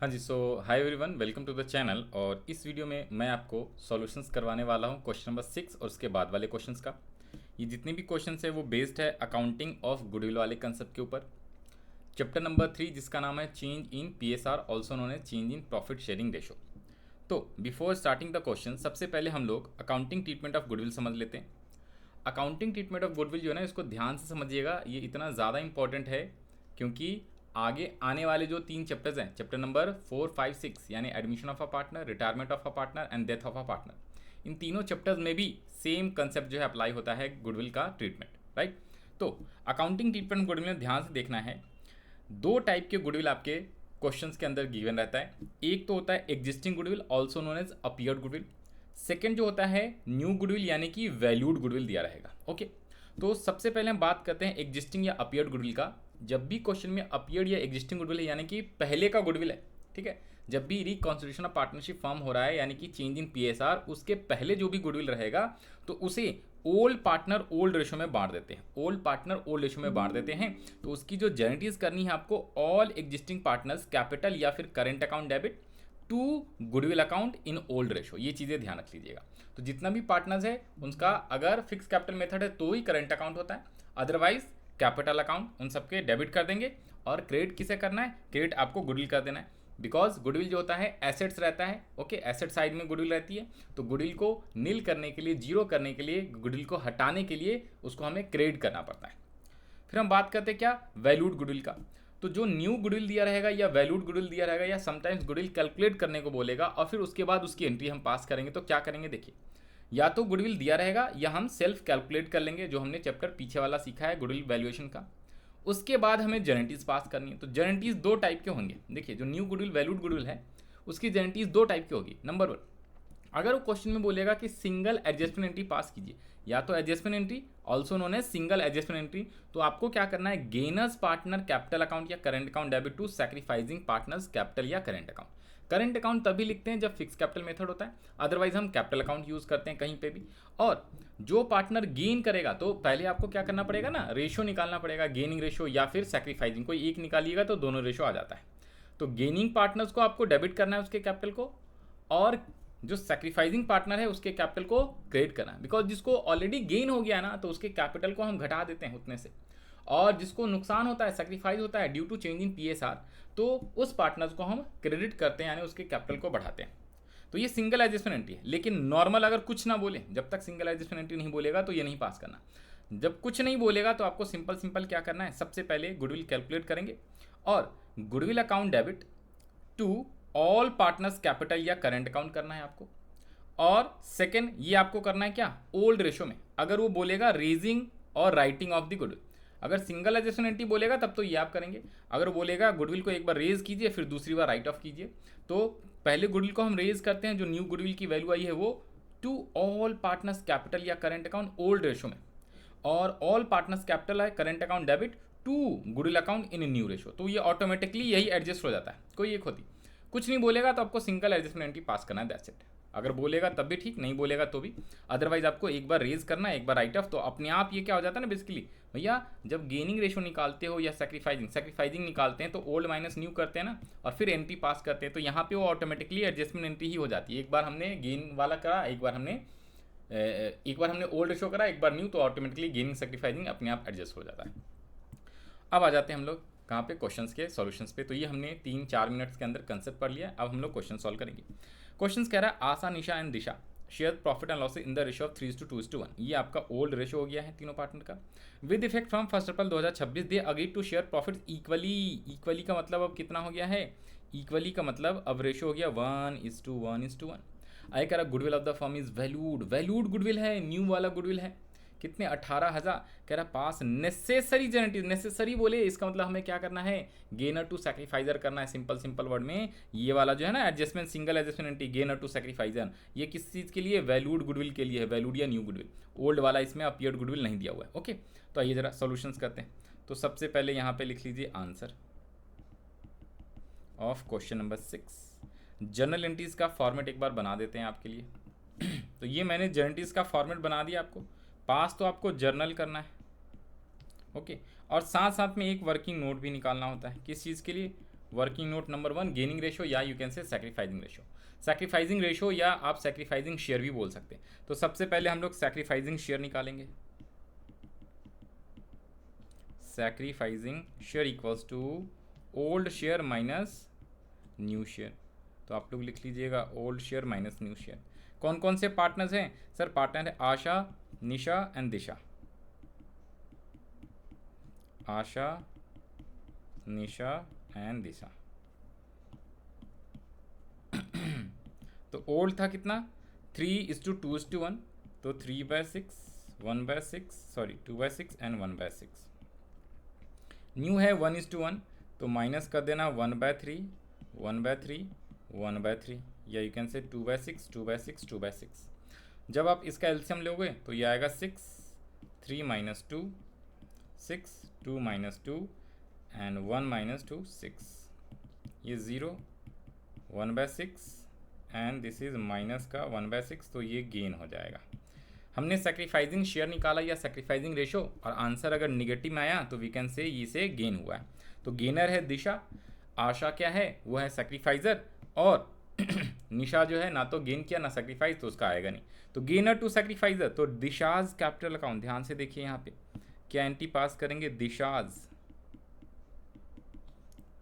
हाँ जी, so hi everyone, welcome to the channel. और इस वीडियो में मैं आपको सॉल्यूशंस करवाने वाला हूँ क्वेश्चन नंबर 6 और उसके बाद वाले क्वेश्चंस का। ये जितने भी क्वेश्चंस है वो बेस्ड है अकाउंटिंग ऑफ गुडविल वाले कंसेप्ट के ऊपर। चैप्टर नंबर 3 जिसका नाम है change in PSR also known as change in profit sharing ratio. तो बिफोर स्टार्टिंग द क्वेश्चन, सबसे पहले हम लोग अकाउंटिंग ट्रीटमेंट ऑफ गुडविल समझ लेते हैं। अकाउंटिंग ट्रीटमेंट ऑफ गुडविल जो है ना, इसको ध्यान से समझिएगा, ये इतना ज़्यादा इंपॉर्टेंट है क्योंकि आगे आने वाले जो 3 चैप्टर्स हैं, चैप्टर नंबर 4, 5, 6 यानी admission of a partner, retirement of a partner and death of a partner, इन तीनों चैप्टर्स में भी सेम कंसेप्ट जो है अप्लाई होता है गुडविल का ट्रीटमेंट, राइट। तो अकाउंटिंग ट्रीटमेंट गुडविल में ध्यान से देखना है, दो टाइप के गुडविल आपके क्वेश्चंस के अंदर गिवन रहता है। एक तो होता है existing goodwill also known as appeared goodwill. Second जो होता है न्यू गुडविल यानी कि वैल्यूड गुडविल दिया रहेगा। ओके, तो सबसे पहले हम बात करते हैं एग्जिस्टिंग या अपीयर्ड गुडविल का। जब भी क्वेश्चन में अपीयर्ड या एग्जिस्टिंग गुडविल है यानी कि पहले का गुडविल है, ठीक है, जब भी रिकॉन्स्टिट्यूशन ऑफ पार्टनरशिप फॉर्म हो रहा है यानी कि चेंज इन पीएसआर, उसके पहले जो भी गुडविल रहेगा तो उसे ओल्ड पार्टनर ओल्ड रेशो में बांट देते हैं। ओल्ड पार्टनर ओल्ड रेशो में बांट देते हैं। तो उसकी जो जेनेटिस करनी है आपको, ऑल एग्जिस्टिंग पार्टनर्स कैपिटल या फिर current account debit to goodwill account in old ratio, ये चीज़ें ध्यान रख लीजिएगा। तो जितना भी पार्टनर्स है उनका अगर फिक्स कैपिटल मेथड है तो ही करेंट अकाउंट होता है, अदरवाइज कैपिटल अकाउंट उन सबके डेबिट कर देंगे। और क्रेडिट किसे करना है? क्रेडिट आपको गुडविल कर देना है, बिकॉज गुडविल जो होता है एसेट्स रहता है। ओके, एसेट साइड में गुडविल रहती है, तो गुडविल को नील करने के लिए, जीरो करने के लिए, गुडविल को हटाने के लिए उसको हमें क्रेडिट करना पड़ता है। फिर हम बात करते हैं क्या, वैल्यूड गुडविल का। तो जो न्यू गुडविल दिया रहेगा या वैल्यूड गुडविल दिया रहेगा या समटाइम्स गुडविल कैलकुलेट करने को बोलेगा और फिर उसके बाद उसकी एंट्री हम पास करेंगे, तो क्या करेंगे देखिए, या तो गुडविल दिया रहेगा या हम सेल्फ कैलकुलेट कर लेंगे, जो हमने चैप्टर पीछे वाला सीखा है गुडविल वैल्यूएशन का। उसके बाद हमें जेनेटिस पास करनी है। तो जेनेटिस दो टाइप के होंगे। देखिए, जो न्यू गुडविल वैल्यूड गुडविल है उसकी जेनेटिस दो टाइप की होगी। नंबर 1, अगर वो क्वेश्चन में बोलेगा कि सिंगल एडजस्टमेंट एंट्री पास कीजिए, या तो adjustment entry also known as single adjustment entry, तो आपको क्या करना है, गेनर्स पार्टनर कैपिटल अकाउंट या current account debit to sacrificing partners capital या करेंट अकाउंट। करेंट अकाउंट तभी लिखते हैं जब फिक्स कैपिटल मेथड होता है, अदरवाइज हम कैपिटल अकाउंट यूज करते हैं कहीं पे भी। और जो पार्टनर गेन करेगा तो पहले आपको क्या करना पड़ेगा ना, रेशो निकालना पड़ेगा, गेनिंग रेशो या फिर सैक्रिफाइसिंग, कोई एक निकालिएगा तो दोनों रेशो आ जाता है। तो गेनिंग पार्टनर्स को आपको डेबिट करना है उसके कैपिटल को, और जो सैक्रिफाइसिंग पार्टनर है उसके कैपिटल को क्रेडिट करना है। बिकॉज जिसको ऑलरेडी गेन हो गया ना तो उसके कैपिटल को हम घटा देते हैं उतने से, और जिसको नुकसान होता है, सेक्रीफाइस होता है due to change in PSR, तो उस पार्टनर्स को हम क्रेडिट करते हैं यानी उसके कैपिटल को बढ़ाते हैं। तो ये सिंगल एडजस्टमेंट एंट्री है। लेकिन नॉर्मल अगर कुछ ना बोले, जब तक सिंगल एडजस्टमेंट एंट्री नहीं बोलेगा तो ये नहीं पास करना। जब कुछ नहीं बोलेगा तो आपको सिंपल सिंपल क्या करना है, सबसे पहले गुडविल कैलकुलेट करेंगे और goodwill account debit to all partners capital या करेंट अकाउंट करना है आपको। और सेकंड ये आपको करना है क्या, ओल्ड रेशो में। अगर वो बोलेगा रेजिंग और राइटिंग ऑफ द गुडविल, अगर सिंगल एडजस्टमेंट एंट्री बोलेगा तब तो ये आप करेंगे। अगर बोलेगा गुडविल को एक बार रेज कीजिए फिर दूसरी बार राइट ऑफ कीजिए, तो पहले गुडविल को हम रेज करते हैं, जो न्यू गुडविल की वैल्यू आई है वो टू ऑल पार्टनर्स कैपिटल या करेंट अकाउंट ओल्ड रेशो में, और ऑल पार्टनर्स कैपिटल है current account debit to goodwill account in new ratio. तो ये ऑटोमेटिकली यही एडजस्ट हो जाता है, कोई एक होती। कुछ नहीं बोलेगा तो आपको सिंगल एडजस्टमेंट एंट्री पास करना है, दैट्स इट। अगर बोलेगा तब भी ठीक, नहीं बोलेगा तो भी, अदरवाइज आपको एक बार रेज करना है, एक बार राइट ऑफ। तो अपने आप ये क्या हो जाता है ना, बेसिकली भैया जब गेनिंग रेशो निकालते हो या सैक्रिफाइसिंग निकालते हैं तो ओल्ड माइनस न्यू करते हैं ना, और फिर एंट्री पास करते हैं, तो यहाँ पे वो ऑटोमेटिकली एडजस्टमेंट एंट्री ही हो जाती है। एक बार हमने गेन वाला करा, एक बार हमने ओल्ड रेशो करा, एक बार न्यू, तो ऑटोमेटिकली गेनिंग सैक्रिफाइसिंग अपने आप एडजस्ट हो जाता है। अब आ जाते हैं हम लोग कहाँ पे, क्वेश्चंस के सॉल्यूशंस पे। तो ये हमने 3-4 मिनट्स के अंदर कंसेप्ट पढ़ लिया। अब हम लोग क्वेश्चन सॉल्व करेंगे। क्वेश्चंस कह रहा है Asha, Nisha and Disha share profit and loss in the ratio of 3:2:1। ये आपका ओल्ड रेशो हो गया है तीनों पार्टनर का। With effect from 1 April 2026 they agree to share profit equally. Equally का मतलब अब कितना हो गया है, इक्वली का मतलब अब रेशो हो गया 1:1:1। आई कह रहा goodwill of the firm is valued, valued goodwill है, न्यू वाला गुडविल है, कितने 18,000। कह रहा पास नेसेसरी जेनेटिव, नेसेसरी बोले इसका मतलब हमें क्या करना है, गेनर टू सैक्रिफाइजर करना है। सिंपल वर्ड में ये वाला जो है ना adjustment, single adjustment entry, gainer to sacrificer, ये किस चीज़ के लिए, वैल्यूड गुडविल के लिए है, वैल्यूड या न्यू गुडविल। ओल्ड वाला इसमें अपीयर्ड गुडविल नहीं दिया हुआ है। ओके, तो आइए जरा सॉल्यूशंस करते हैं। तो सबसे पहले यहाँ पे लिख लीजिए answer of question number 6। Journal entries का फॉर्मेट एक बार बना देते हैं आपके लिए। तो ये मैंने जर्नल एंट्रीज का फॉर्मेट बना दिया आपको। पास तो आपको जर्नल करना है, ओके, और साथ साथ में एक वर्किंग नोट भी निकालना होता है। किस चीज़ के लिए, working note number 1 gaining ratio या you can say sacrificing ratio. Sacrificing ratio या आप सैक्रिफाइसिंग शेयर भी बोल सकते हैं। तो सबसे पहले हम लोग सैक्रिफाइसिंग शेयर निकालेंगे। Sacrificing share equals to old share minus new share. तो आप लोग लिख लीजिएगा old share minus new share. कौन कौन से पार्टनर्स हैं सर? पार्टनर है Asha, Nisha and Disha. Asha, Nisha and दिशा। तो ओल्ड था कितना? 3:2:1। तो 3/6, 1/6, सॉरी 2/6 एंड 1/6। न्यू है 1:1, तो माइनस कर देना 1/3, 1/3, 1/3, या यू कैन से 2/6, 2/6, 2/6। जब आप इसका एलसीएम लोगे तो ये आएगा 6, 3 - 2, 6, 2 - 2 एंड 1 - 2, 6। ये 0, 1/6 एंड दिस इज माइनस का 1/6, तो ये गेन हो जाएगा। हमने सैक्रिफाइसिंग शेयर निकाला या सैक्रिफाइसिंग रेशो, और आंसर अगर निगेटिव में आया तो वी कैन से इसे गेन हुआ है। तो गेनर है दिशा, आशा क्या है? वो है सैक्रिफाइजर, और निशा जो है ना तो गेन किया ना सैक्रिफाइस, तो उसका आएगा नहीं। तो गेनर टू सैक्रिफाइजर, तो दिशाज कैपिटल अकाउंट, ध्यान से देखिए यहाँ पे क्या एंटी पास करेंगे, Disha's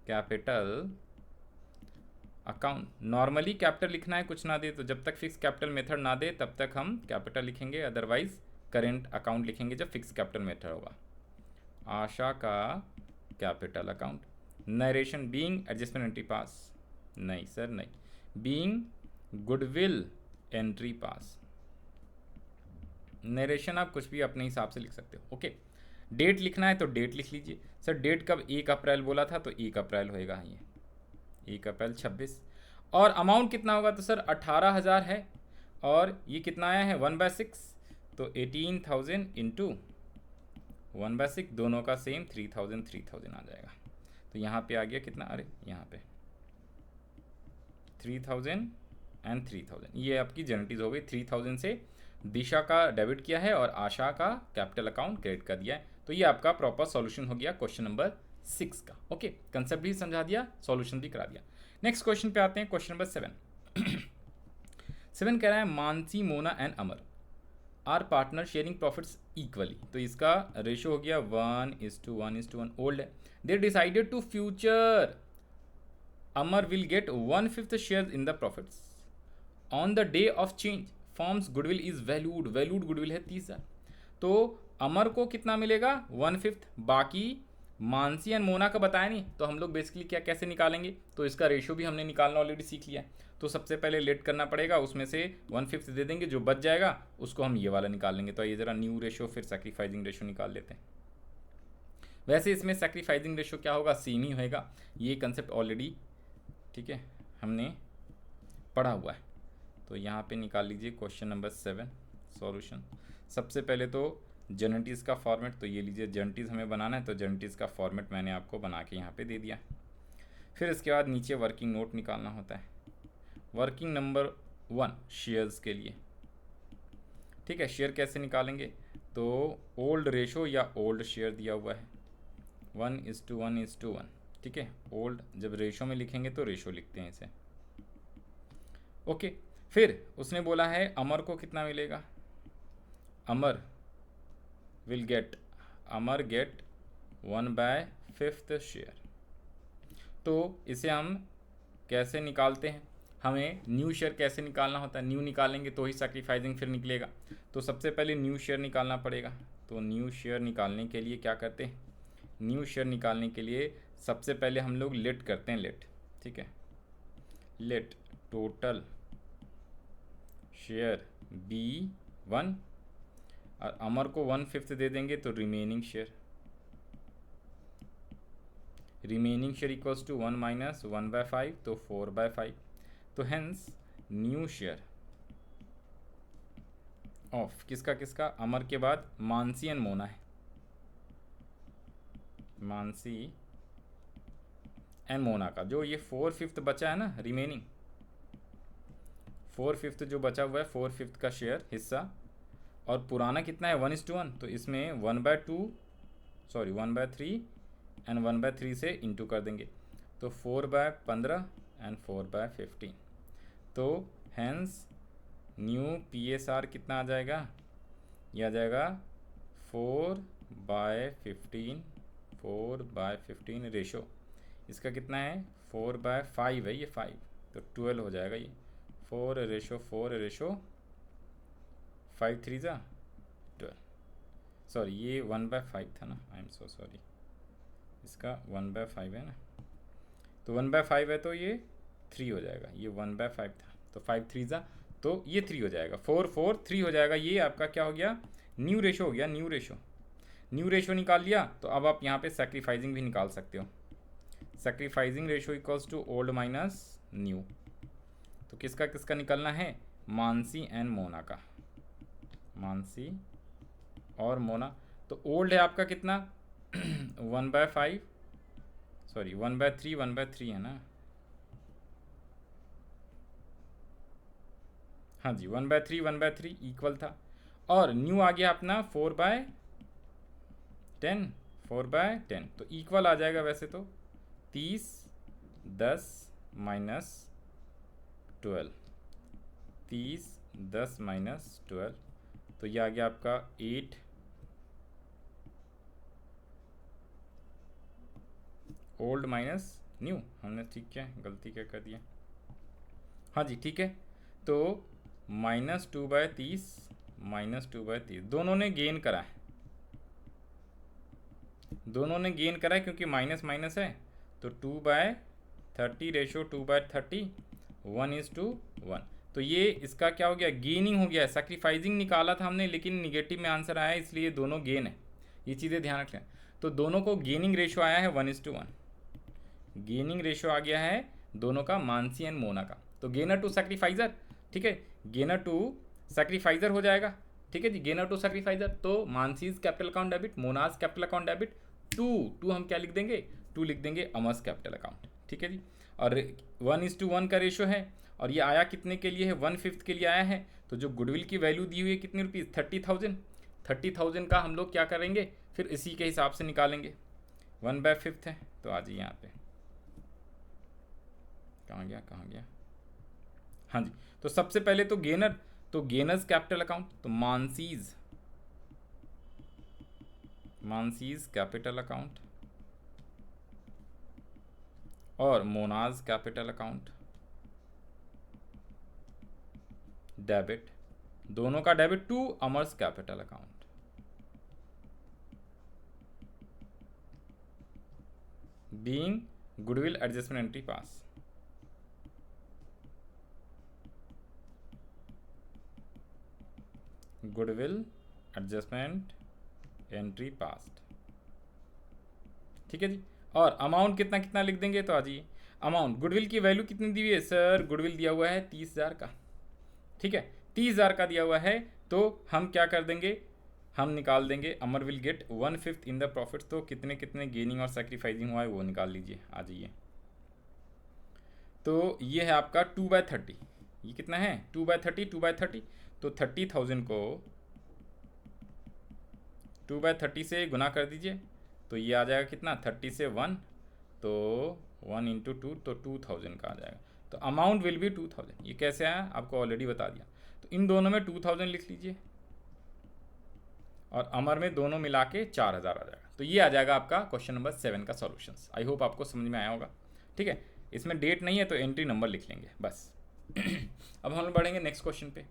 capital account. Normally capital लिखना है, कुछ ना दे तो, जब तक फिक्स कैपिटल मेथड ना दे तब तक हम कैपिटल लिखेंगे, अदरवाइज करेंट अकाउंट लिखेंगे जब फिक्स कैपिटल मेथड होगा। आशा का capital account. Narration being adjustment entry पास, नहीं सर नहीं, बीइंग गुडविल एंट्री पास। नरेशन आप कुछ भी अपने हिसाब से लिख सकते हो। ओके, डेट लिखना है तो डेट लिख लीजिए। सर डेट कब? 1 अप्रैल बोला था तो 1 अप्रैल होएगा, ये 1 अप्रैल 26। और अमाउंट कितना होगा? तो सर 18,000 है, और ये कितना आया है 1/6, तो 18,000 इंटू 1/6, दोनों का सेम 3,000 3,000 आ जाएगा। तो यहाँ पे आ गया कितना? अरे यहाँ पे 3,000 एंड 3,000, ये आपकी जेनेटिक्स हो गई। 3,000 से दिशा का डेबिट किया है और आशा का कैपिटल अकाउंट क्रेडिट कर दिया है। तो ये आपका प्रॉपर सॉल्यूशन हो गया क्वेश्चन नंबर 6 का। ओके, कंसेप्ट भी समझा दिया, सॉल्यूशन भी करा दिया। नेक्स्ट क्वेश्चन पे आते हैं, क्वेश्चन नंबर 7। 7 कह रहा है Mansi, Mona and Amar are partner sharing profits equally. तो इसका रेशियो हो गया 1:1:1। ओल्ड है। They decided to future Amar will get 1/5 share in the profits on the day of change forms goodwill is valued. Valued goodwill है 30,000। तो अमर को कितना मिलेगा? 1/5। बाकी मानसी एंड मोना का बताया नहीं, तो हम लोग बेसिकली क्या कैसे निकालेंगे? तो इसका रेशियो भी हमने निकालना ऑलरेडी सीख लिया। तो सबसे पहले लेट करना पड़ेगा, उसमें से 1/5 दे देंगे, जो बच जाएगा उसको हम ये वाला निकाल लेंगे। तो ये जरा न्यू रेशियो फिर सैक्रिफाइसिंग रेशियो निकाल लेते हैं। वैसे इसमें सैक्रिफाइसिंग रेशियो क्या होगा? सेम ही होएगा। ये कंसेप्ट ऑलरेडी ठीक है हमने पढ़ा हुआ है। तो यहाँ पे निकाल लीजिए क्वेश्चन नंबर 7 सॉल्यूशन। सबसे पहले तो जेनेटिक्स का फॉर्मेट, तो ये लीजिए जेनेटिक्स हमें बनाना है, तो जेनेटिक्स का फॉर्मेट मैंने आपको बना के यहाँ पे दे दिया। फिर इसके बाद नीचे वर्किंग नोट निकालना होता है। वर्किंग नंबर 1 शेयर्स के लिए, ठीक है। शेयर कैसे निकालेंगे? तो ओल्ड रेशो या ओल्ड शेयर दिया हुआ है 1:1:1, ठीक है। ओल्ड जब रेशो में लिखेंगे तो रेशो लिखते हैं इसे। ओके, फिर उसने बोला है अमर को कितना मिलेगा? Amar will get, Amar get 1/5 share. तो इसे हम कैसे निकालते हैं? हमें न्यू शेयर कैसे निकालना होता है? न्यू निकालेंगे तो ही सैक्रिफाइसिंग फिर निकलेगा। तो सबसे पहले न्यू शेयर निकालना पड़ेगा। तो न्यू शेयर निकालने के लिए क्या करते हैं? न्यू शेयर निकालने के लिए सबसे पहले हम लोग लेट करते हैं, लेट, ठीक है। लेट टोटल शेयर B1 और अमर को 1/5 दे देंगे, तो रिमेनिंग शेयर इक्वल्स टू 1 - 1/5, तो 4/5। तो हेंस न्यू शेयर ऑफ किसका किसका? अमर के बाद मानसी एंड मोना है, मानसी एंड मोना का जो ये 4/5 बचा है ना, रिमेनिंग 4/5 जो बचा हुआ है, 4/5 का शेयर हिस्सा। और पुराना कितना है 1:1, तो इसमें 1/3 एंड 1/3 से इंटू कर देंगे। तो 4/15 एंड 4/15। तो हैंस न्यू PSR कितना आ जाएगा, ये आ जाएगा 4/15 रेशो। इसका कितना है 4/5 है, ये 5 तो 12 हो जाएगा ये 4/4 5 3 जा 12। सॉरी ये 1/5 था ना, आई एम सो सॉरी, इसका 1/5 है ना, तो 1/5 है तो ये 3 हो जाएगा, ये 1/5 था तो 5 3 जा तो ये 3 हो जाएगा, 4 4 3 हो जाएगा। ये आपका क्या हो गया, न्यू रेशो हो गया। न्यू रेशो निकाल लिया तो अब आप यहाँ पे सैक्रिफाइसिंग भी निकाल सकते हो। Sacrificing ratio equals to old minus new. तो किसका किसका निकलना है, मानसी एंड मोना का, मानसी और मोना। तो ओल्ड है आपका कितना 1/5 सॉरी 1/3 है ना, हाँ जी 1/3 इक्वल था। और न्यू आ गया अपना 4/10 तो इक्वल आ जाएगा वैसे तो 30 10 माइनस 12, 30 10 माइनस 12 तो ये आ गया आपका 8 ओल्ड माइनस न्यू। हमने ठीक क्या गलती क्या कर दिया, हाँ जी ठीक है। तो -2/30 दोनों ने गेन करा है, क्योंकि माइनस माइनस है तो 2/30 रेशो 2/30 1:1। तो ये इसका क्या हो गया, गेनिंग हो गया। सैक्रिफाइसिंग निकाला था हमने लेकिन निगेटिव में आंसर आया, इसलिए दोनों गेन है, ये चीज़ें ध्यान रखें। तो दोनों को गेनिंग रेशो आया है 1:1, गेनिंग रेशो आ गया है दोनों का, मानसी एंड मोना का। तो गेनर टू सैक्रिफाइजर, ठीक है, गेनर टू सैक्रिफाइजर हो जाएगा, ठीक है जी, गेनर टू सैक्रिफाइजर। तो Mansi's capital account debit, Mona's capital account debit, to हम क्या लिख देंगे, टू लिख देंगे अमर्स कैपिटल अकाउंट, ठीक है जी। और 1:1 का रेशो है, और ये आया कितने के लिए है, 1/5 के लिए आया है। तो जो गुडविल की वैल्यू दी हुई है कितनी रुपीज़, 30,000 का हम लोग क्या करेंगे, फिर इसी के हिसाब से निकालेंगे। 1/5 है तो आ जाइए यहाँ पे, कहाँ गया, हाँ जी। तो सबसे पहले तो गेनर, तो गेनर्स कैपिटल अकाउंट, तो मानसीज कैपिटल अकाउंट और मोनाज कैपिटल अकाउंट डेबिट, दोनों का debit to Amar's capital account. Being goodwill adjustment entry pass, goodwill adjustment entry passed, ठीक है जी। और अमाउंट कितना कितना लिख देंगे, तो आ जाइए अमाउंट, गुडविल की वैल्यू कितनी दी हुई है सर, गुडविल दिया हुआ है 30,000 का, ठीक है 30,000 का दिया हुआ है। तो हम क्या कर देंगे, हम निकाल देंगे Amar will get 1/5 in the profit. तो कितने कितने गेनिंग और सैक्रिफाइसिंग हुआ है वो निकाल लीजिए, आ जाइए। तो ये है आपका 2/30, ये कितना है 2/30 तो 30,000 को 2/30 से गुना कर दीजिए, तो ये आ जाएगा कितना, 30 से 1 तो 1 × 2 तो 2,000 का आ जाएगा। तो अमाउंट विल बी 2,000। ये कैसे आया आपको ऑलरेडी बता दिया। तो इन दोनों में 2,000 लिख लीजिए और अमर में दोनों मिला के 4,000 आ जाएगा। तो ये आ जाएगा आपका क्वेश्चन नंबर 7 का सॉल्यूशन। आई होप आपको समझ में आया होगा, ठीक है। इसमें डेट नहीं है तो एंट्री नंबर लिख लेंगे बस। अब हम लोग बढ़ेंगे नेक्स्ट क्वेश्चन पे।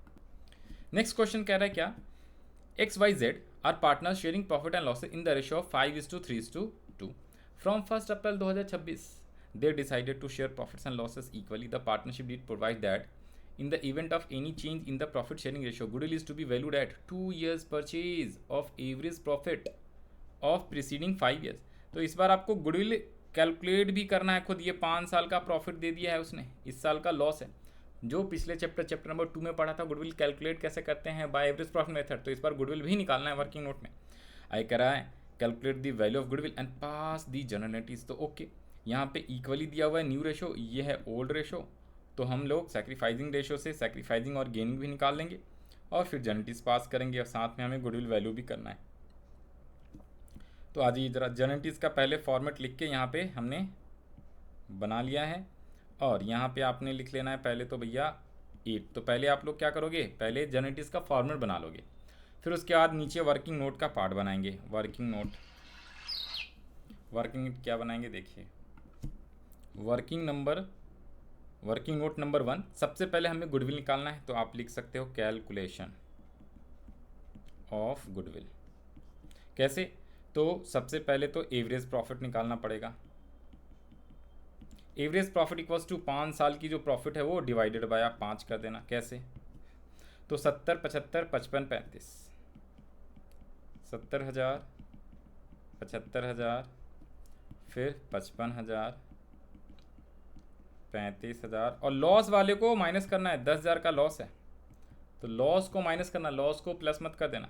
नेक्स्ट क्वेश्चन कह रहा है क्या, XYZ are partner sharing profit and losses in the ratio of 5:3:2 from 1 April 2026 they decided to share profits and losses equally. The partnership did provide that in the event of any change in the profit sharing ratio, goodwill is to be valued at 2 years purchase of average profit of preceding 5 years. तो इस बार आपको goodwill calculate भी करना है खुद। ये 5 साल का प्रॉफिट दे दिया है उसने, इस साल का लॉस है। जो पिछले चैप्टर नंबर 2 में पढ़ा था गुडविल कैलकुलेट कैसे करते हैं बाय एवरेज प्रॉफिट मेथड, तो इस बार गुडविल भी निकालना है वर्किंग नोट में। आई कह रहा है calculate the value of goodwill and pass the general entries. तो ओके, यहाँ पे इक्वली दिया हुआ है न्यू रेशो, ये है ओल्ड रेशो। तो हम लोग सैक्रिफाइसिंग रेशो से सैक्रिफाइसिंग और गेनिंग भी निकाल लेंगे और फिर जनरलिटीज पास करेंगे और साथ में हमें गुडविल वैल्यू भी करना है। तो आज ये जरा जनरलिटीज का पहले फॉर्मेट लिख के यहाँ पे हमने बना लिया है। और यहाँ पे आपने लिख लेना है पहले तो भैया 8। तो पहले आप लोग क्या करोगे, पहले जनरेटिव का फॉर्मेट बना लोगे, फिर उसके बाद नीचे वर्किंग नोट का पार्ट बनाएंगे। वर्किंग नोट क्या बनाएंगे, देखिए वर्किंग नोट नंबर 1, सबसे पहले हमें गुडविल निकालना है। तो आप लिख सकते हो कैलकुलेशन ऑफ गुडविल। कैसे, तो सबसे पहले तो एवरेज प्रॉफिट निकालना पड़ेगा। एवरेज प्रॉफिट इक्वल्स टू 5 साल की जो प्रॉफिट है वो डिवाइडेड बाय 5 कर देना। कैसे, तो 70, 75, 55, 35, 70,000, 75,000, फिर 55,000, 35,000, और लॉस वाले को माइनस करना है। 10,000 का लॉस है तो लॉस को माइनस करना, लॉस को प्लस मत कर देना।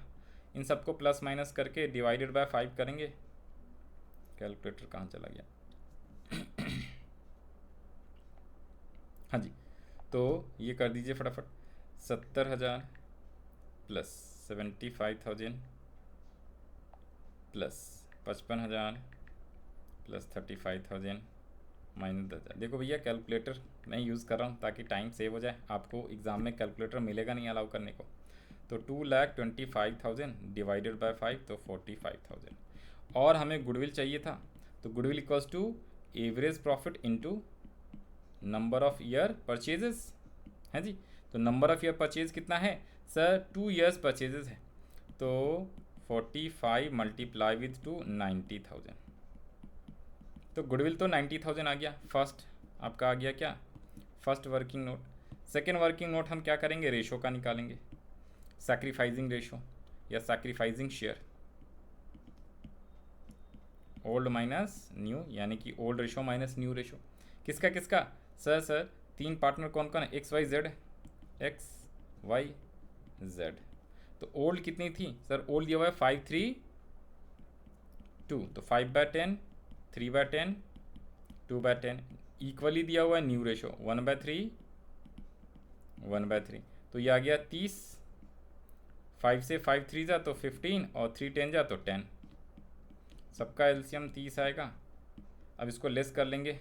इन सबको प्लस माइनस करके डिवाइडेड बाय 5 करेंगे। कैलकुलेटर कहाँ चला गया? हाँ जी, तो ये कर दीजिए फटाफट। 70,000 प्लस 75,000 प्लस 55,000 प्लस 35,000 माइनस 10,000। देखो भैया कैलकुलेटर मैं यूज़ कर रहा हूँ ताकि टाइम सेव हो जाए। आपको एग्ज़ाम में कैलकुलेटर मिलेगा नहीं अलाउ करने को। तो 2,25,000 डिवाइडेड बाय 5 तो 45,000। और हमें गुडविल चाहिए था, तो goodwill equals to average profit into number of year purchases है जी। तो नंबर ऑफ ईयर परचेज कितना है सर, 2 ईयर्स परचेजेस है। तो 45 मल्टीप्लाई विथ 2 90,000। तो गुडविल तो 90,000 आ गया। फर्स्ट आपका आ गया क्या, first working note. Second working note हम क्या करेंगे, रेशो का निकालेंगे, सैक्रिफाइसिंग रेशो या sacrificing share. Old minus new, यानी कि old ratio minus new ratio. किसका किसका सर 3 पार्टनर कौन कौन है, X Y Z, X Y Z. तो ओल्ड कितनी थी सर, ओल्ड दिया हुआ है 5, 3, 2, तो 5/10, 3/10, 2/10। इक्वली दिया हुआ है न्यू रेशो 1/3, 1/3। तो ये आ गया 30। 5 से 5 3 जा तो 15 और 3 10 जा तो 10। सबका एलसीएम 30 आएगा। अब इसको लेस कर लेंगे।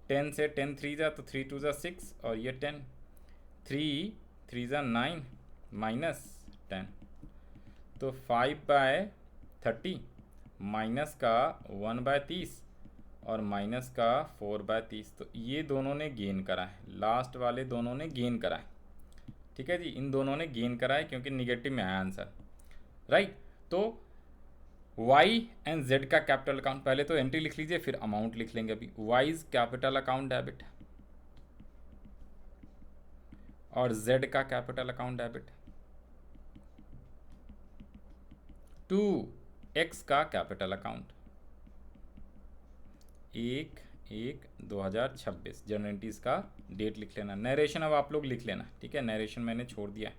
10 से 10 3 जा तो 3 2 जा 6 और ये 10, 3 3 जा 9 माइनस 10। तो 5/30 माइनस का 1/30 और माइनस का 4/30। तो ये दोनों ने गेन करा है, लास्ट वाले दोनों ने गेन करा है। ठीक है जी, इन दोनों ने गेन करा है क्योंकि निगेटिव में आया आंसर, राइट। तो y एंड z का कैपिटल अकाउंट, पहले तो एंट्री लिख लीजिए फिर अमाउंट लिख लेंगे। अभी वाइज कैपिटल अकाउंट डेबिट और z का capital account debit, to x का कैपिटल अकाउंट 1/1/2026। जनरलिटीज का डेट लिख लेना। नरेशन अब आप लोग लिख लेना, ठीक है, नरेशन मैंने छोड़ दिया है।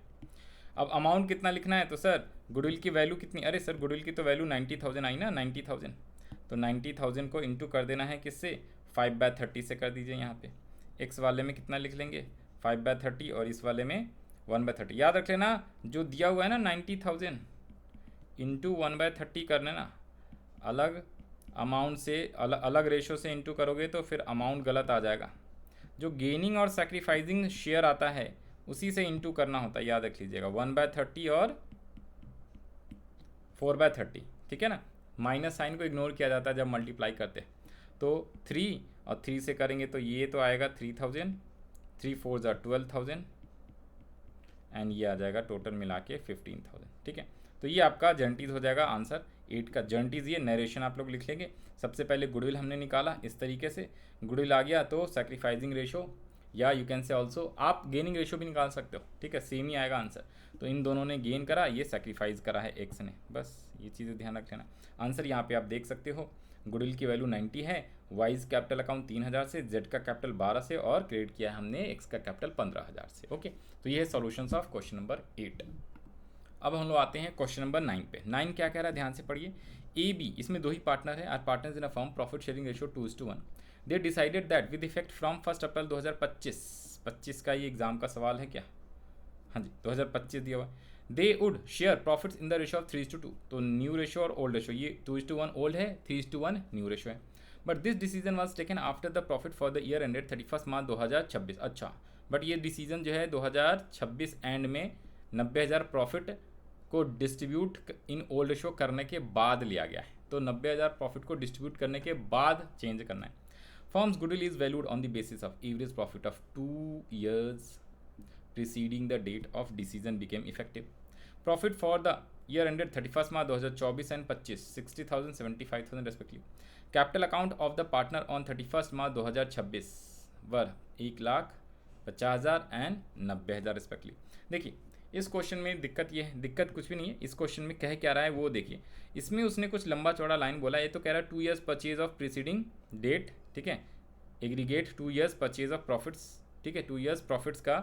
अब अमाउंट कितना लिखना है, तो सर गुडविल की वैल्यू कितनी, अरे सर गुडविल की तो वैल्यू 90,000 आई ना, 90,000। तो 90,000 को इंटू कर देना है किससे, 5/30 से कर दीजिए। यहाँ पे एक्स वाले में कितना लिख लेंगे 5/30 और इस वाले में 1/30। याद रख लेना जो दिया हुआ है ना 90,000 इंटू 1/30 करने ना, अलग अमाउंट से अलग रेशो से इंटू करोगे तो फिर अमाउंट गलत आ जाएगा। जो गेनिंग और सैक्रिफाइसिंग शेयर आता है उसी से इंटू करना होता है, याद रख लीजिएगा। 1/30 और 4/30, ठीक है ना। माइनस साइन को इग्नोर किया जाता है जब मल्टीप्लाई करते हैं। तो 3 और 3 से करेंगे तो ये तो आएगा 3,000, 3 4 ज़ा 12,000 एंड ये आ जाएगा टोटल मिला के 15,000, ठीक है। तो ये आपका जर्नटीज हो जाएगा आंसर 8 का। जर्नटीज ये नरेशन आप लोग लिख लेंगे। सबसे पहले गुडविल हमने निकाला इस तरीके से, गुडविल आ गया तो सैक्रिफाइसिंग रेशो या यू कैन से ऑल्सो आप गेनिंग रेशो भी निकाल सकते हो, ठीक है, सेम ही आएगा आंसर। तो इन दोनों ने गेन करा, ये सैक्रिफाइस करा है एक्स ने, बस ये चीज़ें ध्यान रख लेना। आंसर यहाँ पे आप देख सकते हो, गुडविल की वैल्यू 90 है, वाइज कैपिटल अकाउंट 3,000 से, जेड का कैपिटल 12 से और क्रेडिट किया है हमने एक्स का कैपिटल 15,000 से। ओके, तो ये है सॉल्यूशंस ऑफ क्वेश्चन नंबर 8। अब हम लोग आते हैं क्वेश्चन नंबर 9 पे। 9 क्या कह रहा है, ध्यान से पढ़िए। ए बी, इसमें दो ही पार्टनर है, are partners in a firm, profit sharing ratio 2:1। They decided that with effect from 1 April 2025 का ये एग्जाम का सवाल है क्या, हाँ जी 2025 दिया हुआ है। They would share profits in the ratio of 3:2। तो न्यू रेशो और ओल्ड रेशो, ये 2:1 ओल्ड है, 3:1 न्यू रेशो है। But this decision was taken after the profit for the year ended 31 मार्च 2026। अच्छा, बट ये डिसीजन जो है 2026 एंड में 90,000 प्रॉफिट को डिस्ट्रीब्यूट इन ओल्ड रेशो करने के बाद लिया गया है। तो 90,000 प्रॉफिट को डिस्ट्रीब्यूट करने के बाद चेंज करना है। Firm's goodwill is valued on the basis of average profit of 2 years preceding the date of decision became effective. Profit for the year ended 31st March 2024 and 25 60,000 75,000 respectively. Capital account of the partner on 31st March 2026 were 1,50,000 and 90,000 respectively. देखिए इस question में दिक्कत ये है, दिक्कत कुछ भी नहीं है। इस क्वेश्चन में कह क्या रहा है वो देखिए। इसमें उसने कुछ लंबा चौड़ा लाइन बोला। ये तो कह रहा है 2 years purchase of preceding date, ठीक है, aggregate 2 years purchase of profits, ठीक है, 2 years प्रॉफिट्स का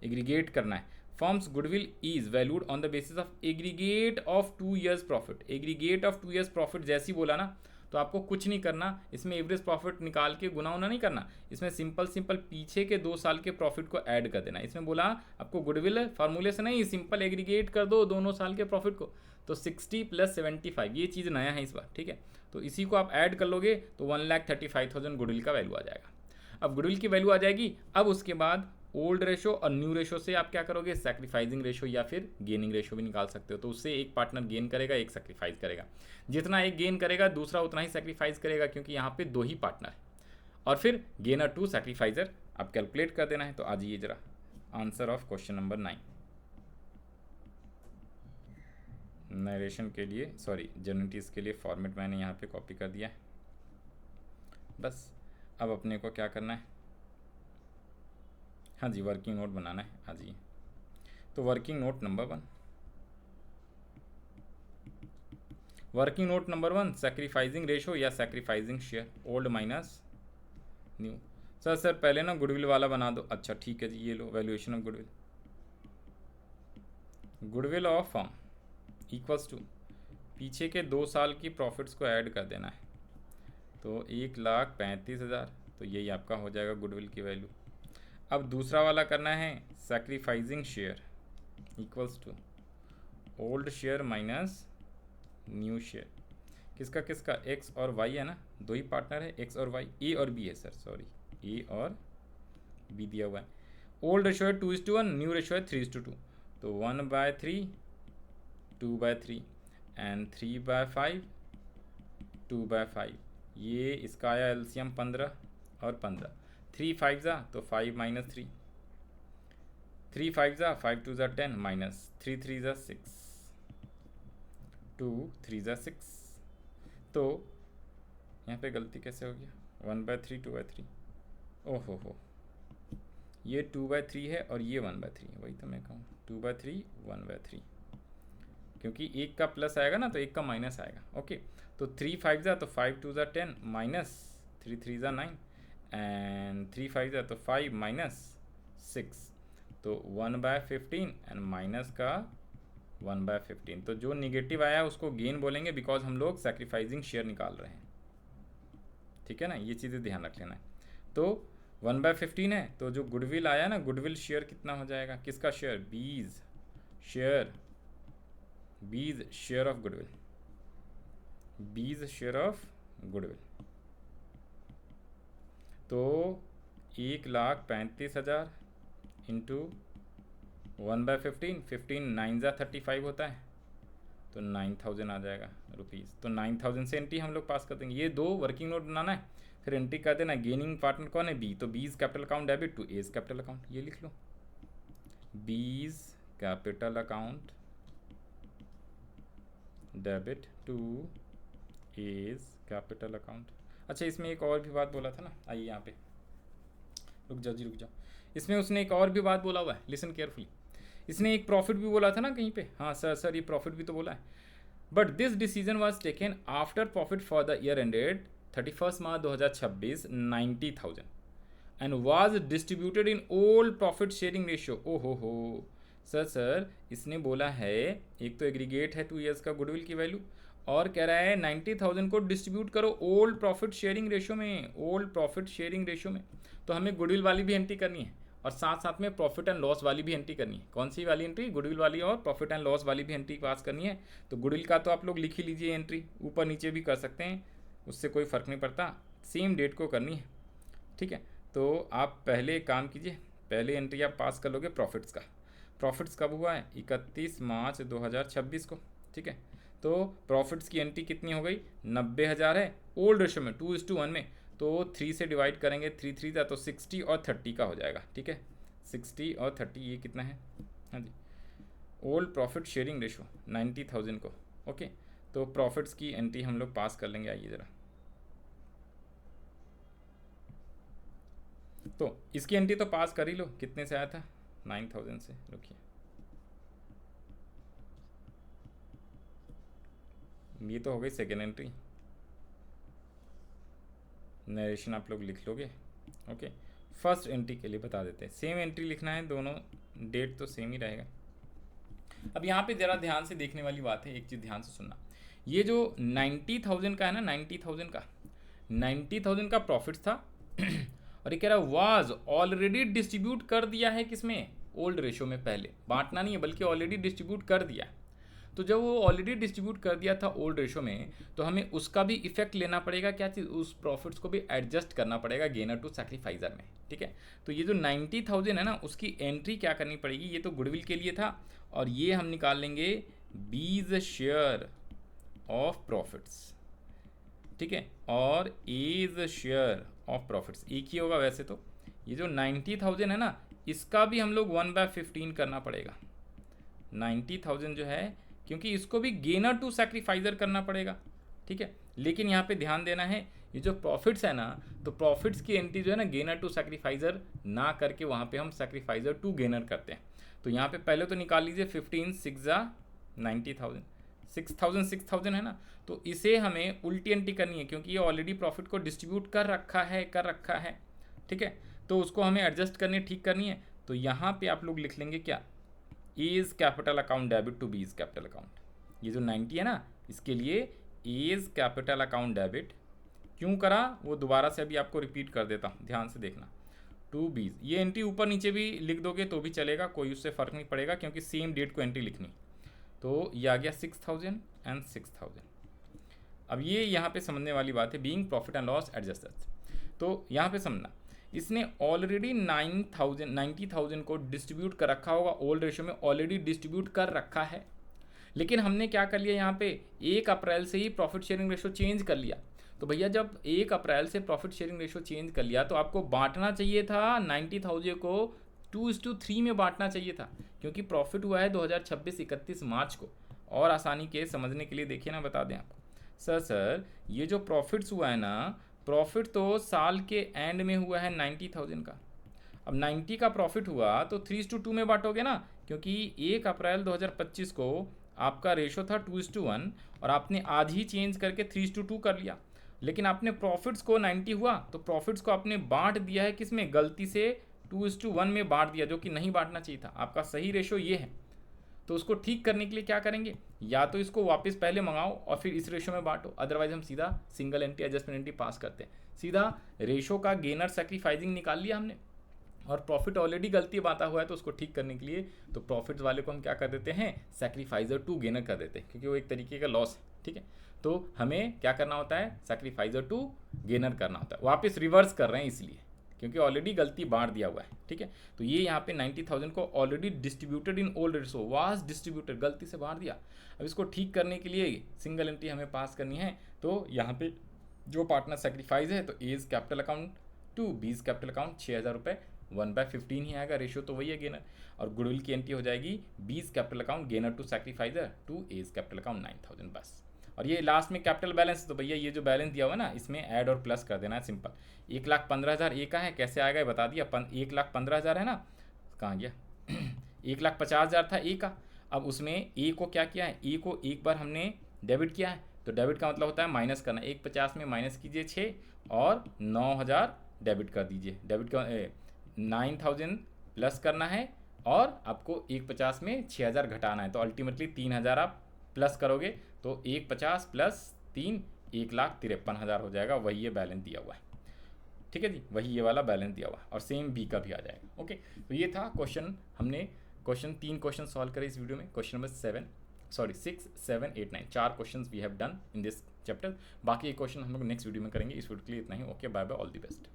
एग्रीगेट करना है। Firm's goodwill is valued on the basis of aggregate of 2 years profit. Aggregate of 2 years profit जैसी बोला ना, तो आपको कुछ नहीं करना, इसमें एवरेज प्रॉफिट निकाल के गुना उना नहीं करना। इसमें सिंपल पीछे के 2 साल के प्रॉफिट को ऐड कर देना। इसमें बोला आपको गुडविल फार्मूले से नहीं, सिंपल एग्रीगेट कर दो दोनों साल के प्रॉफिट को। तो 60 + 75 ये चीज़ नया है इस बार, ठीक है। तो इसी को आप ऐड कर लोगे तो 1,35,000 गुडविल का वैल्यू आ जाएगा। अब गुडविल की वैल्यू आ जाएगी। अब उसके बाद ओल्ड रेशो और न्यू रेशो से आप क्या करोगे, सैक्रिफाइसिंग रेशो या फिर गेनिंग रेशो भी निकाल सकते हो। तो उससे एक पार्टनर गेन करेगा, एक सैक्रिफाइस करेगा। जितना एक गेन करेगा दूसरा उतना ही सैक्रिफाइस करेगा, क्योंकि यहाँ पे 2 ही पार्टनर है। और फिर गेनर टू सैक्रिफाइजर आप कैलकुलेट कर देना है। तो आ जाइए जरा answer of question number 9। Narration के लिए जर्नलिटीज़ के लिए फॉर्मेट मैंने यहाँ पे कॉपी कर दिया है। बस अब अपने को क्या करना है, हाँ जी, वर्किंग नोट बनाना है। हाँ जी, तो working note number 1, working note number 1, sacrificing ratio या sacrificing share, old minus new. Sir पहले ना गुडविल वाला बना दो। अच्छा ठीक है जी, ये लो valuation of goodwill. Goodwill of firm equals to पीछे के 2 साल की प्रॉफिट्स को ऐड कर देना है। तो 1,35,000, तो यही आपका हो जाएगा गुडविल की वैल्यू। अब दूसरा वाला करना है sacrificing share equals to old share minus new share. किसका किसका, एक्स और वाई है ना, 2 ही पार्टनर है, एक्स और वाई। ए और बी है सर, सॉरी ए और बी दिया हुआ है। ओल्ड रेशो है 2:1, न्यू रेशो है 3:2। तो 1/3 2/3 एंड 3/5 2/5। ये इसका आया एलसीएम 15 और 15। 3 5 जा तो 5 - 3, 3 5 जा 5 2 जा 10 माइनस 3 3 जा 6 2 3 जा 6। तो यहाँ पे गलती कैसे हो गया, 1/3 2/3, ओहो हो, ये 2/3 है और ये 1/3 है। वही तो मैं कहूँ 2/3 1/3, क्योंकि एक का प्लस आएगा ना तो एक का माइनस आएगा। ओके, तो 3 5 जा तो 5 2 जा 10 माइनस 3 3 जा 9 एंड 3 5 जा तो 5 माइनस 6, तो 1/15 एंड माइनस का 1/15। तो जो निगेटिव आया उसको गेन बोलेंगे, बिकॉज हम लोग सैक्रिफाइसिंग शेयर निकाल रहे हैं, ठीक है ना, ये चीज़ें ध्यान रख लेना है। तो 1/15 है, तो जो गुडविल आया ना, गुडविल शेयर कितना हो जाएगा, किसका शेयर, बीज शेयर ऑफ गुडविल, बीज शेयर ऑफ गुडविल। तो 1,35,000 इंटू 1/15, 15 9 जा 35 होता है, तो 9,000 आ जाएगा रुपीज़। तो 9,000 से एंट्री हम लोग पास कर देंगे। ये 2 वर्किंग नोट बनाना है, फिर एंट्री कर देना। गेनिंग पार्टनर कौन है, बी, तो B's capital account debit to A's capital account, ये लिख लो, B's capital account debit to A's capital account. अच्छा, इसमें एक और भी बात बोला था ना, आइए यहाँ पे रुक जाओ। इसमें उसने एक और भी बात बोला हुआ है, लिसन केयरफुली। इसने एक प्रॉफिट भी बोला था ना कहीं पे, हाँ सर ये प्रॉफिट भी तो बोला है। But this decision was taken after profit for the year ended 31 March 2026 90,000 and was distributed in old profit sharing ratio. ओहो हो सर इसने बोला है, एक तो एग्रीगेट है 2 years का गुडविल की वैल्यू, और कह रहा है 90,000 को डिस्ट्रीब्यूट करो ओल्ड प्रॉफिट शेयरिंग रेशियो में, ओल्ड प्रॉफिट शेयरिंग रेशियो में। तो हमें गुडविल वाली भी एंट्री करनी है और साथ साथ में प्रॉफिट एंड लॉस वाली भी एंट्री करनी है। कौन सी वाली एंट्री, गुडविल वाली, और प्रॉफिट एंड लॉस वाली भी एंट्री पास करनी है। तो गुडविल का तो आप लोग लिख ही लीजिए एंट्री, ऊपर नीचे भी कर सकते हैं, उससे कोई फ़र्क नहीं पड़ता। सेम डेट को करनी है, ठीक है। तो आप पहले काम कीजिए, पहले एंट्री आप पास कर लोगे प्रॉफिट्स का। प्रॉफिट्स कब हुआ है? 31 मार्च 2026 को, ठीक है। तो प्रॉफिट्स की एंट्री कितनी हो गई? 90,000 है, ओल्ड रेशो में 2:1 में, तो 3 से डिवाइड करेंगे, 3 3 था तो 60 और 30 का हो जाएगा, ठीक है। 60 और 30 ये कितना है? हाँ जी, ओल्ड प्रॉफिट शेयरिंग रेशो 90,000 को, ओके। तो प्रॉफिट्स की एंट्री हम लोग पास कर लेंगे, आइए ज़रा। तो इसकी एंट्री तो पास कर ही लो, कितने से आया था? 9,000 से। रुकिए, ये तो हो गई सेकेंड एंट्री, नरेशन आप लोग लिख लोगे, ओके। फर्स्ट एंट्री के लिए बता देते हैं, सेम एंट्री लिखना है, दोनों डेट तो सेम ही रहेगा। अब यहाँ पे ज़रा ध्यान से देखने वाली बात है, एक चीज़ ध्यान से सुनना, ये जो 90,000 का है ना, 90,000 का प्रॉफिट था और ये कह रहा वाज ऑलरेडी डिस्ट्रीब्यूट कर दिया है, किसमें? ओल्ड रेशो में। पहले बांटना नहीं है बल्कि ऑलरेडी डिस्ट्रीब्यूट कर दिया। तो जब वो ऑलरेडी डिस्ट्रीब्यूट कर दिया था ओल्ड रेशो में, तो हमें उसका भी इफेक्ट लेना पड़ेगा, क्या चीज़? उस प्रॉफिट्स को भी एडजस्ट करना पड़ेगा गेनर टू सैक्रिफाइजर में, ठीक है। तो ये जो 90,000 है ना, उसकी एंट्री क्या करनी पड़ेगी? ये तो गुडविल के लिए था, और ये हम निकाल लेंगे बीज शेयर ऑफ प्रॉफिट्स, ठीक है, और एज शेयर ऑफ प्रॉफिट्स एक ही होगा वैसे तो। ये जो 90,000 है ना, इसका भी हम लोग 1/15 करना पड़ेगा। 90,000 जो है, क्योंकि इसको भी गेनर टू सैक्रिफाइजर करना पड़ेगा, ठीक है। लेकिन यहाँ पे ध्यान देना है, ये जो प्रॉफिट्स है ना, तो प्रॉफिट्स की एंट्री जो है ना, गेनर टू सैक्रिफाइजर ना करके वहाँ पे हम सैक्रिफाइजर टू गेनर करते हैं। तो यहाँ पे पहले तो निकाल लीजिए 15 6 90,000, 6,000 है ना, तो इसे हमें उल्टी एंट्री करनी है, क्योंकि ये ऑलरेडी प्रॉफिट को डिस्ट्रीब्यूट कर रखा है, ठीक है। तो उसको हमें एडजस्ट करनी, ठीक करनी है। तो यहाँ पे आप लोग लिख लेंगे क्या? A's capital account debit to B's capital account. ये जो 90 है ना, इसके लिए एज कैपिटल अकाउंट डेबिट क्यों करा, वो दोबारा से अभी आपको रिपीट कर देता हूँ, ध्यान से देखना। टू बीज, ये एंट्री ऊपर नीचे भी लिख दोगे तो भी चलेगा, कोई उससे फ़र्क नहीं पड़ेगा, क्योंकि सेम डेट को एंट्री लिखनी। तो ये आ गया 6,000 एंड 6,000। अब ये यहाँ पे समझने वाली बात है, being profit and loss adjusters. तो यहाँ पे समझना, इसने ऑलरेडी 90,000 को डिस्ट्रीब्यूट कर रखा होगा, ओल्ड रेशो में ऑलरेडी डिस्ट्रीब्यूट कर रखा है। लेकिन हमने क्या कर लिया, यहाँ पे 1 अप्रैल से ही प्रॉफिट शेयरिंग रेशो चेंज कर लिया। तो भैया जब 1 अप्रैल से प्रॉफिट शेयरिंग रेशो चेंज कर लिया, तो आपको बांटना चाहिए था 90,000 को 2:3 में बांटना चाहिए था, क्योंकि प्रॉफिट हुआ है 2026 31 मार्च को। और आसानी के समझने के लिए देखिए ना, बता दें आपको, सर ये जो प्रॉफिट्स हुआ है ना, प्रॉफिट तो साल के एंड में हुआ है 90,000 का। अब 90 का प्रॉफिट हुआ तो 3:2 में बांटोगे ना, क्योंकि 1 अप्रैल 2025 को आपका रेशो था 2:1 और आपने आज ही चेंज करके 3:2 कर लिया। लेकिन आपने प्रॉफिट्स को 90 हुआ तो प्रॉफिट्स को आपने बांट दिया है, किसमें? गलती से 2:1 में बांट दिया, जो कि नहीं बांटना चाहिए था। आपका सही रेशो ये है। तो उसको ठीक करने के लिए क्या करेंगे, या तो इसको वापस पहले मंगाओ और फिर इस रेशो में बांटो, अदरवाइज हम सीधा सिंगल एंट्री एडजस्टमेंट एंट्री पास करते हैं। सीधा रेशो का गेनर सैक्रिफाइजिंग निकाल लिया हमने, और प्रॉफिट ऑलरेडी गलती बांटा हुआ है, तो उसको ठीक करने के लिए तो प्रॉफिट वाले को हम क्या कर देते हैं, सैक्रिफाइजर टू गेनर कर देते हैं, क्योंकि वो एक तरीके का लॉस है, ठीक है। तो हमें क्या करना होता है, सैक्रिफाइजर टू गेनर करना होता है, वापस रिवर्स कर रहे हैं इसलिए, क्योंकि ऑलरेडी गलती बांट दिया हुआ है, ठीक है। तो ये यहाँ पे 90,000 को already distributed in old ratio was distributed, गलती से बांट दिया। अब इसको ठीक करने के लिए सिंगल एंट्री हमें पास करनी है। तो यहाँ पे जो पार्टनर सेक्रीफाइस है, तो A's capital account to B's capital account 6,000 रुपये, 1/15 ही आएगा, रेशियो तो वही है गेनर। और गुडविल की एंट्री हो जाएगी B's capital account gainer to sacrificer to A's capital account 9,000 बस। और ये लास्ट में कैपिटल बैलेंस, तो भैया ये जो बैलेंस दिया हुआ है ना, इसमें ऐड और प्लस कर देना है, सिंपल। 1,15,000 ए का है, कैसे आएगा ये बता दिया। 1,15,000 है ना, कहाँ गया 1,50,000 था ए का। अब उसमें ए को क्या किया है, ए को एक बार हमने डेबिट किया है, तो डेबिट का मतलब होता है माइनस करना। 1,50 में माइनस कीजिए 6 और 9,000 डेबिट कर दीजिए। डेबिट का 9,000 प्लस करना है और आपको 1,50 में 6,000 घटाना है, तो अल्टीमेटली 3,000 आप प्लस करोगे, तो 1,50 प्लस 3 1,53,000 हो जाएगा। वही ये बैलेंस दिया हुआ है, ठीक है जी, वही ये वाला बैलेंस दिया हुआ है, और सेम बी का भी आ जाएगा। ओके, तो ये था क्वेश्चन, हमने तीन क्वेश्चन सॉल्व करे इस वीडियो में। Question number 6, 7, 8, 9, 4 question we have done in this chapter. बाकी ये क्वेश्चन हम लोग नेक्स्ट वीडियो में करेंगे। इस वीडियो के लिए इतना ही। Okay, bye bye, all the best.